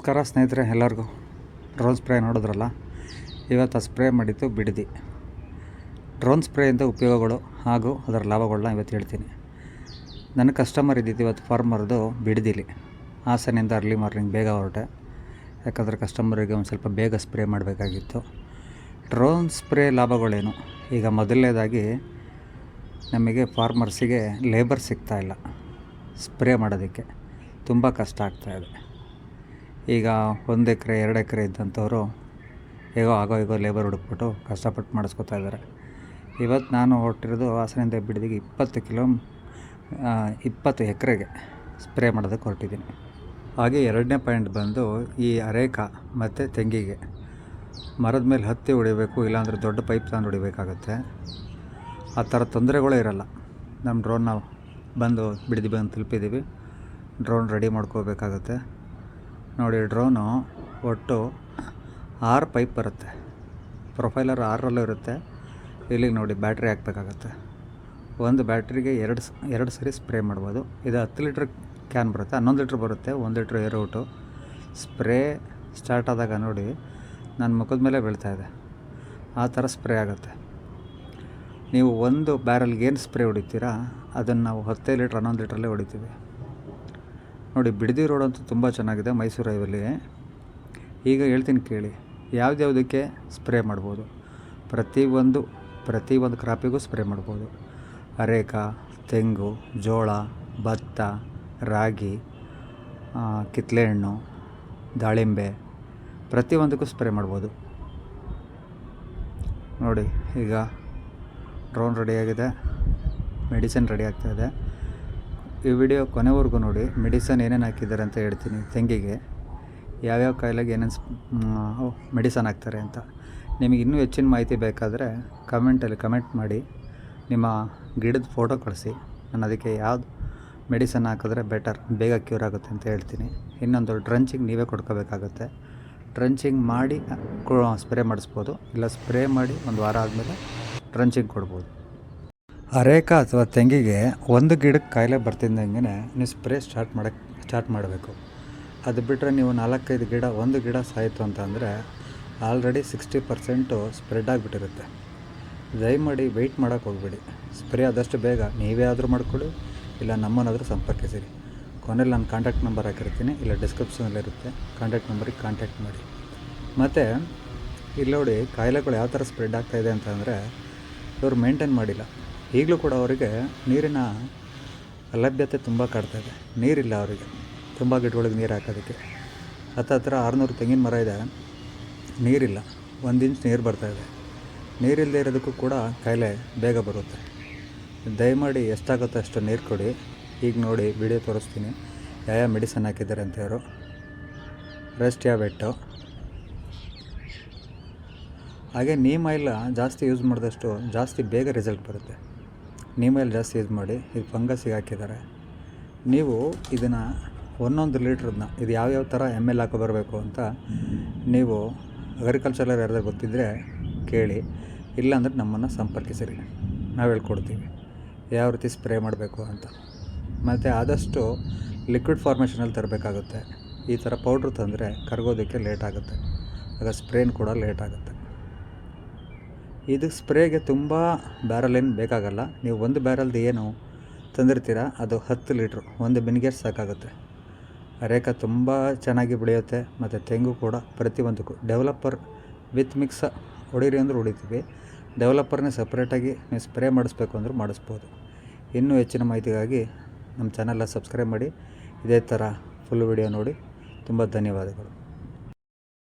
ನಮಸ್ಕಾರ ಸ್ನೇಹಿತರೆ, ಎಲ್ಲರಿಗೂ ಡ್ರೋನ್ ಸ್ಪ್ರೇ ನೋಡಿದ್ರಲ್ಲ. ಇವತ್ತು ಸ್ಪ್ರೇ ಮಾಡಿದ್ದು ಬಿಡದಿ. ಡ್ರೋನ್ ಸ್ಪ್ರೇಯಿಂದ ಉಪಯೋಗಗಳು ಹಾಗೂ ಅದರ ಲಾಭಗಳನ್ನ ಇವತ್ತು ಹೇಳ್ತೀನಿ. ನನ್ನ ಕಸ್ಟಮರ್ ಇದ್ದಿದ್ದು ಇವತ್ತು ಫಾರ್ಮರ್ದು ಬಿಡದಿಲಿ. ಹಾಸನಿಂದ ಅರ್ಲಿ ಮಾರ್ನಿಂಗ್ ಬೇಗ ಹೊರಟೆ, ಯಾಕಂದರೆ ಕಸ್ಟಮರಿಗೆ ಒಂದು ಸ್ವಲ್ಪ ಬೇಗ ಸ್ಪ್ರೇ ಮಾಡಬೇಕಾಗಿತ್ತು. ಡ್ರೋನ್ ಸ್ಪ್ರೇ ಲಾಭಗಳೇನು? ಈಗ ಮೊದಲನೇದಾಗಿ ನಮಗೆ ಫಾರ್ಮರ್ಸಿಗೆ ಲೇಬರ್ ಸಿಗ್ತಾಯಿಲ್ಲ. ಸ್ಪ್ರೇ ಮಾಡೋದಕ್ಕೆ ತುಂಬ ಕಷ್ಟ ಆಗ್ತಾಯಿದೆ. ಈಗ 1 ಎಕರೆ 2 ಎಕರೆ ಇದ್ದಂಥವರು ಆಗೋ ಲೇಬರ್ ಹುಡುಕ್ಬಿಟ್ಟು ಕಷ್ಟಪಟ್ಟು ಮಾಡಿಸ್ಕೊತಾ ಇದ್ದಾರೆ. ಇವತ್ತು ನಾನು ಹೊರಟಿರೋದು ಹಾಸನಿಂದ ಬಿಡದಿಗೆ 20 ಎಕರೆಗೆ ಸ್ಪ್ರೇ ಮಾಡೋದಕ್ಕೆ ಹೊರಟಿದ್ದೀನಿ. ಹಾಗೆ 2ನೇ ಪಾಯಿಂಟ್ ಬಂದು ಈ ಅರೇಕಾ ಮತ್ತು ತೆಂಗಿಗೆ ಮರದ ಮೇಲೆ ಹತ್ತಿ ಹೊಡಿಬೇಕು, ಇಲ್ಲಾಂದರೆ ದೊಡ್ಡ ಪೈಪ್ ತಂದು ಹೊಡಿಬೇಕಾಗತ್ತೆ. ಆ ಥರ ತೊಂದರೆಗಳೇ ಇರಲ್ಲ. ನಮ್ಮ ಡ್ರೋನ್ ನಾವು ಬಿಡದಿ ಬಂದು ತಲುಪಿದ್ದೀವಿ. ಡ್ರೋನ್ ರೆಡಿ ಮಾಡ್ಕೋಬೇಕಾಗತ್ತೆ. ನೋಡಿ, ಡ್ರೋನು ಒಟ್ಟು 6 ಪೈಪ್ ಬರುತ್ತೆ. ಪ್ರೊಫೈಲರ್ 6ರಲ್ಲೂ ಇರುತ್ತೆ. ಇಲ್ಲಿಗೆ ನೋಡಿ ಬ್ಯಾಟ್ರಿ ಹಾಕಬೇಕಾಗತ್ತೆ. ಒಂದು ಬ್ಯಾಟ್ರಿಗೆ ಎರಡು ಸರಿ ಸ್ಪ್ರೇ ಮಾಡ್ಬೋದು. ಇದು 10 ಲೀಟ್ರ್ ಕ್ಯಾನ್ ಬರುತ್ತೆ, 11 ಲೀಟ್ರ್ ಬರುತ್ತೆ, 1 litre air out. Spray start ಆದಾಗ ನೋಡಿ ನನ್ನ ಮುಖದ ಮೇಲೆ ಬೀಳ್ತಾಯಿದೆ, ಆ ಥರ ಸ್ಪ್ರೇ ಆಗುತ್ತೆ. ನೀವು ಒಂದು ಬ್ಯಾರಲ್ಗೆ ಏನು ಸ್ಪ್ರೇ ಹೊಡಿತೀರಾ ಅದನ್ನು ನಾವು 10 ಲೀಟ್ರ್ 11 ಲೀಟ್ರಲ್ಲೇ ಹೊಡಿತೀವಿ. ನೋಡಿ, ಬಿಡದಿ ರೋಡ್ ಅಂತೂ ತುಂಬ ಚೆನ್ನಾಗಿದೆ, ಮೈಸೂರು ಹೈವೇಲಿ. ಈಗ ಹೇಳ್ತೀನಿ ಕೇಳಿ, ಯಾವುದಕ್ಕೆ ಸ್ಪ್ರೇ ಮಾಡ್ಬೋದು. ಪ್ರತಿಯೊಂದು ಕ್ರಾಪಿಗೂ ಸ್ಪ್ರೇ ಮಾಡ್ಬೋದು. ಅರೇಕಾ, ತೆಂಗು, ಜೋಳ, ಭತ್ತ, ರಾಗಿ, ಕಿತ್ತಳೆ ಹಣ್ಣು, ದಾಳಿಂಬೆ, ಪ್ರತಿಯೊಂದಕ್ಕೂ ಸ್ಪ್ರೇ ಮಾಡ್ಬೋದು. ನೋಡಿ, ಈಗ ಡ್ರೋನ್ ರೆಡಿಯಾಗಿದೆ, ಮೆಡಿಸಿನ್ ರೆಡಿ ಆಗ್ತಾಯಿದೆ. ಈ ವಿಡಿಯೋ ಕೊನೆವರೆಗೂ ನೋಡಿ. ಮೆಡಿಸನ್ ಏನೇನು ಹಾಕಿದ್ದಾರೆ ಅಂತ ಹೇಳ್ತೀನಿ. ತೆಂಗಿಗೆ ಯಾವ್ಯಾವ ಕಾಯಿಲೆಗೆ ಏನೇನು ಮೆಡಿಸನ್ ಹಾಕ್ತಾರೆ ಅಂತ. ನಿಮಗೆ ಇನ್ನೂ ಹೆಚ್ಚಿನ ಮಾಹಿತಿ ಬೇಕಾದರೆ ಕಮೆಂಟಲ್ಲಿ ಕಮೆಂಟ್ ಮಾಡಿ, ನಿಮ್ಮ ಗಿಡದ ಫೋಟೋ ಕಳಿಸಿ. ನಾನು ಅದಕ್ಕೆ ಯಾವ್ದು ಮೆಡಿಸನ್ ಹಾಕಿದ್ರೆ ಬೆಟರ್, ಬೇಗ ಕ್ಯೂರ್ ಆಗುತ್ತೆ ಅಂತ ಹೇಳ್ತೀನಿ. ಇನ್ನೊಂದು, ಡ್ರಂಚಿಂಗ್ ನೀವೇ ಕೊಡ್ಕೋಬೇಕಾಗತ್ತೆ. ಡ್ರಂಚಿಂಗ್ ಮಾಡಿ ಸ್ಪ್ರೇ ಮಾಡಿಸ್ಬೋದು, ಇಲ್ಲ ಸ್ಪ್ರೇ ಮಾಡಿ 1 ವಾರ ಆದಮೇಲೆ ಡ್ರಂಚಿಂಗ್ ಕೊಡ್ಬೋದು. ಅರೇಕಾ ಅಥವಾ ತೆಂಗಿಗೆ ಒಂದು ಗಿಡಕ್ಕೆ ಕಾಯಿಲೆ ಬರ್ತಿದ್ದಂಗೆ ನೀವು ಸ್ಪ್ರೇ ಸ್ಟಾರ್ಟ್ ಮಾಡಬೇಕು. ಅದು ಬಿಟ್ಟರೆ ನೀವು 4-5 ಗಿಡ, ಒಂದು ಗಿಡ ಸಾಯಿತು ಅಂತಂದರೆ ಆಲ್ರೆಡಿ 60% ಸ್ಪ್ರೆಡ್ ಆಗಿಬಿಟ್ಟಿರುತ್ತೆ. ದಯಮಾಡಿ ವೆಯ್ಟ್ ಮಾಡೋಕ್ಕೆ ಹೋಗ್ಬೇಡಿ. ಸ್ಪ್ರೇ ಆದಷ್ಟು ಬೇಗ ನೀವೇ ಆದರೂ ಮಾಡ್ಕೊಳ್ಳಿ, ಇಲ್ಲ ನಮ್ಮನ್ನಾದರೂ ಸಂಪರ್ಕಿಸಿರಿ. ಕೊನೆಯಲ್ಲಿ ನಾನು ಕಾಂಟ್ಯಾಕ್ಟ್ ನಂಬರ್ ಹಾಕಿರ್ತೀನಿ, ಇಲ್ಲ ಡಿಸ್ಕ್ರಿಪ್ಷನಲ್ಲಿರುತ್ತೆ. ಕಾಂಟ್ಯಾಕ್ಟ್ ನಂಬರಿಗೆ ಕಾಂಟ್ಯಾಕ್ಟ್ ಮಾಡಿ. ಮತ್ತು ಇಲ್ಲಿ ನೋಡಿ, ಕಾಯಿಲೆಗಳು ಯಾವ ಥರ ಸ್ಪ್ರೆಡ್ ಆಗ್ತಾಯಿದೆ ಅಂತಂದರೆ ಇವರು ಮೇಂಟೈನ್ ಮಾಡಿಲ್ಲ. ಈಗಲೂ ಕೂಡ ಅವರಿಗೆ ನೀರಿನ ಲಭ್ಯತೆ ತುಂಬ ಕಾಡ್ತಾಯಿದೆ. ನೀರಿಲ್ಲ ಅವರಿಗೆ, ತುಂಬ ಗಿಡಗಳಿಗೆ ನೀರು ಹಾಕೋದಕ್ಕೆ. ಹತ್ತಿರ 600 ತೆಂಗಿನ ಮರ ಇದೆ, ನೀರಿಲ್ಲ. 1 ಇಂಚ್ ನೀರು ಬರ್ತಾಯಿದೆ. ನೀರಿಲ್ಲದೆ ಇರೋದಕ್ಕೂ ಕೂಡ ಕಾಯಿಲೆ ಬೇಗ ಬರುತ್ತೆ. ದಯಮಾಡಿ ಎಷ್ಟಾಗುತ್ತೋ ಅಷ್ಟು ನೀರು ಕೊಡಿ. ಈಗ ನೋಡಿ, ವಿಡಿಯೋ ತೋರಿಸ್ತೀನಿ ಯಾವ ಮೆಡಿಸನ್ ಹಾಕಿದ್ದಾರೆ ಅಂತ. ಇವರು ರೆಸ್ಟಿಯಾವೆಟ್ಟು. ಹಾಗೆ ನೀಮ್ ಆಯಿಲ್ ಜಾಸ್ತಿ ಯೂಸ್ ಮಾಡಿದಷ್ಟು ಜಾಸ್ತಿ ಬೇಗ ರಿಸಲ್ಟ್ ಬರುತ್ತೆ. ನೀಮ್ ಆಯಿಲ್ ಜಾಸ್ತಿ ಯೂಸ್ ಮಾಡಿ. ಇದು ಫಂಗಸ್ಸಿಗೆ ಹಾಕಿದ್ದಾರೆ. ನೀವು ಇದನ್ನು 1 ಲೀಟ್ರನ್ನ ಇದು ಯಾವ್ಯಾವ ಥರ ml ಹಾಕೋ ಬರಬೇಕು ಅಂತ ನೀವು ಅಗ್ರಿಕಲ್ಚರಲ್ ಯಾರಾದರೂ ಗೊತ್ತಿದ್ದರೆ ಕೇಳಿ, ಇಲ್ಲಾಂದರೆ ನಮ್ಮನ್ನು ಸಂಪರ್ಕಿಸಿರಿ, ನಾವು ಹೇಳ್ಕೊಡ್ತೀವಿ ಯಾವ ರೀತಿ ಸ್ಪ್ರೇ ಮಾಡಬೇಕು ಅಂತ. ಮತ್ತು ಆದಷ್ಟು ಲಿಕ್ವಿಡ್ ಫಾರ್ಮೇಷನಲ್ಲಿ ತರಬೇಕಾಗುತ್ತೆ. ಈ ಥರ ಪೌಡ್ರ್ ತಂದರೆ ಕರಗೋದಕ್ಕೆ ಲೇಟ್ ಆಗುತ್ತೆ, ಆಗ ಸ್ಪ್ರೇನ್ ಕೂಡ ಲೇಟ್ ಆಗುತ್ತೆ. ಇದು ಸ್ಪ್ರೇಗೆ ತುಂಬ ಬ್ಯಾರಲ್ ಏನು ಬೇಕಾಗಲ್ಲ. ನೀವು ಒಂದು ಬ್ಯಾರಲ್ದು ಏನು ತಂದಿರ್ತೀರ ಅದು 10 ಲೀಟ್ರು, ಒಂದು ಬಿನ್ಗೆ ಸಾಕಾಗುತ್ತೆ. ಅರೇಕಾ ತುಂಬ ಚೆನ್ನಾಗಿ ಬೆಳೆಯುತ್ತೆ, ಮತ್ತು ತೆಂಗು ಕೂಡ. ಪ್ರತಿಯೊಂದಕ್ಕೂ ಡೆವಲಪರ್ ವಿತ್ ಮಿಕ್ಸ್ ಹೊಡೀರಿ ಅಂದ್ರೆ ಹೊಡಿತೀವಿ. ಡೆವಲಪರ್ನೇ ಸಪ್ರೇಟಾಗಿ ನೀವು ಸ್ಪ್ರೇ ಮಾಡಿಸ್ಬೇಕು ಅಂದರೂ ಮಾಡಿಸ್ಬೋದು. ಇನ್ನೂ ಹೆಚ್ಚಿನ ಮಾಹಿತಿಗಾಗಿ ನಮ್ಮ ಚಾನಲ್ನ ಸಬ್ಸ್ಕ್ರೈಬ್ ಮಾಡಿ. ಇದೇ ಥರ ಫುಲ್ ವಿಡಿಯೋ ನೋಡಿ. ತುಂಬ ಧನ್ಯವಾದಗಳು.